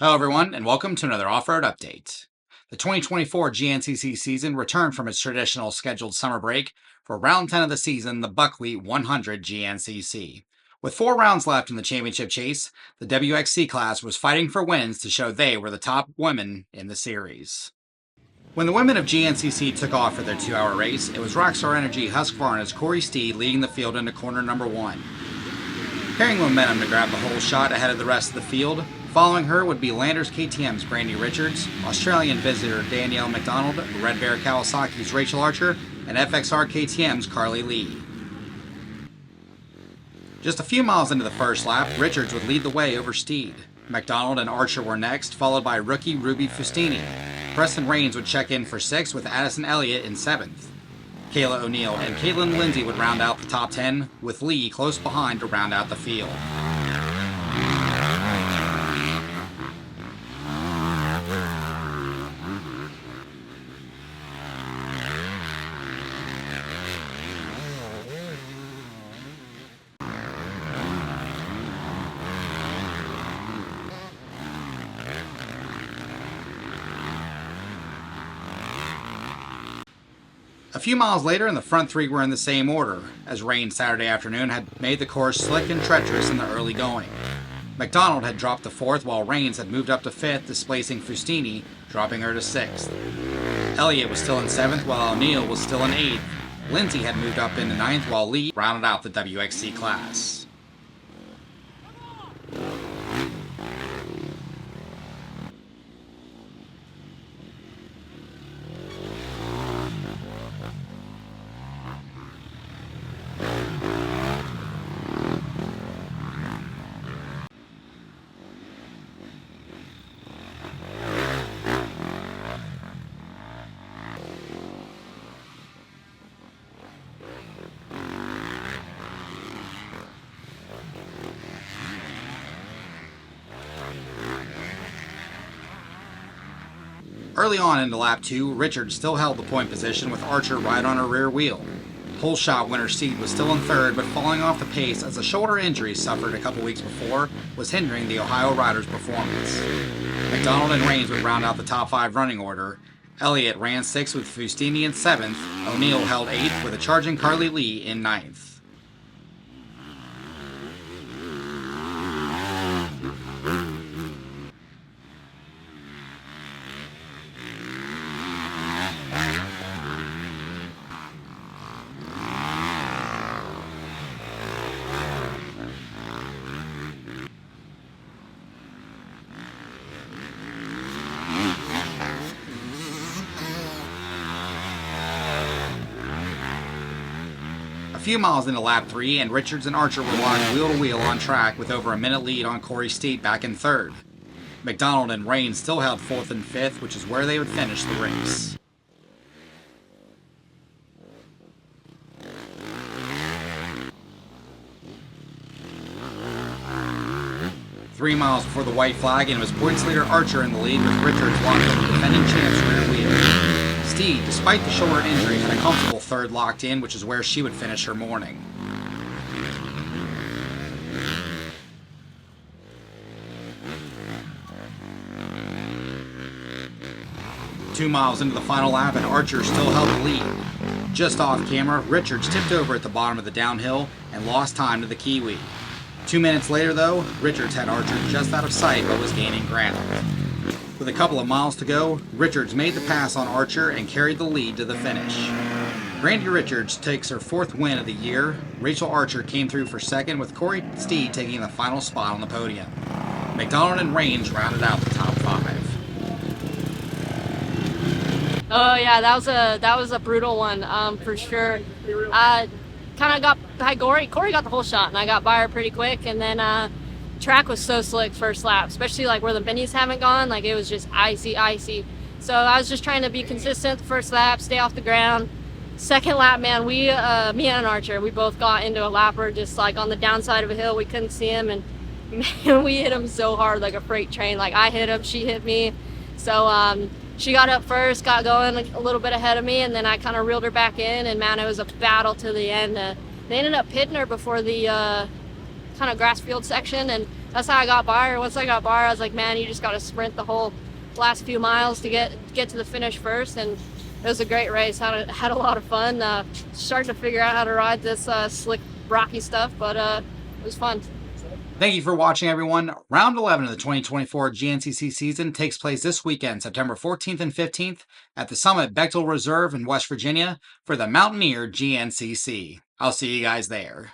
Hello everyone, and welcome to another off-road update. The 2024 GNCC season returned from its traditional scheduled summer break for round 10 of the season, the Buckwheat 100 GNCC. With 4 rounds left in the championship chase, the WXC class was fighting for wins to show they were the top women in the series. When the women of GNCC took off for their 2-hour race, it was Rockstar Energy Husqvarna's Korie Steede leading the field into corner number 1. Carrying momentum to grab the whole shot ahead of the rest of the field, following her would be Landers KTM's Brandy Richards, Australian visitor Danielle Macdonald, Red Bear Kawasaki's Rachel Archer, and FXR KTM's Carly Lee. Just a few miles into the first lap, Richards would lead the way over Steede. Macdonald and Archer were next, followed by rookie Ruby Fustini. Prestin Raines would check in for 6th with Addison Elliot in 7th. Kayla O'Neill and Kaitlyn Lindsay would round out the top 10, with Lee close behind to round out the field. A few miles later, and the front 3 were in the same order, as rain Saturday afternoon had made the course slick and treacherous in the early going. Macdonald had dropped to 4th, while Raines had moved up to 5th, displacing Fustini, dropping her to 6th. Elliot was still in 7th, while O'Neill was still in 8th. Lindsay had moved up into 9th, while Lee rounded out the WXC class. Early on into lap 2, Richards still held the point position with Archer right on her rear wheel. Holeshot winner Steede was still in 3rd, but falling off the pace as a shoulder injury suffered a couple weeks before was hindering the Ohio rider's performance. Macdonald and Raines would round out the top 5 running order. Elliott ran 6th with Fustini in 7th. O'Neill held 8th with a charging Carly Lee in 9th. A few miles into lap 3, and Richards and Archer were locked wheel to wheel on track with over a minute lead on Korie Steede back in 3rd. Macdonald and Raines still held 4th and 5th, which is where they would finish the race. Three miles before the white flag, and it was points leader Archer in the lead, with Richards locked on the defending champ's rear wheel. Steede, despite the shoulder injury, had a comfortable 3rd locked in, which is where she would finish her morning. Two miles into the final lap, and Archer still held the lead. Just off camera, Richards tipped over at the bottom of the downhill and lost time to the Kiwi. 2 minutes later, though, Richards had Archer just out of sight but was gaining ground. With a couple of miles to go, Richards made the pass on Archer and carried the lead to the finish. Brandy Richards takes her 4th win of the year. Rachel Archer came through for 2nd, with Korie Steede taking the final spot on the podium. Macdonald and Raines rounded out the top 5. Oh yeah, that was a brutal one, for sure. Kind of got by Korie got the whole shot, and I got by her pretty quick. And then track was so slick first lap, especially like where the bennies haven't gone. Like it was just icy. So I was just trying to be consistent the first lap, stay off the ground. Second lap, man, me and Archer, we both got into a lapper just like on the downside of a hill. We couldn't see him, and man, we hit him so hard like a freight train. Like I hit him, she hit me. So she got up first, got going a little bit ahead of me, and then I kind of reeled her back in, and man, it was a battle to the end. They ended up pitting her before the kind of grass field section, and that's how I got by her. Once I got by her, I was like, man, you just got to sprint the whole last few miles to get to the finish first. And it was a great race. Had a lot of fun. Starting to figure out how to ride this slick, rocky stuff, but it was fun. Thank you for watching, everyone. Round 11 of the 2024 GNCC season takes place this weekend, September 14th and 15th, at the Summit Bechtel Reserve in West Virginia for the Mountaineer GNCC. I'll see you guys there.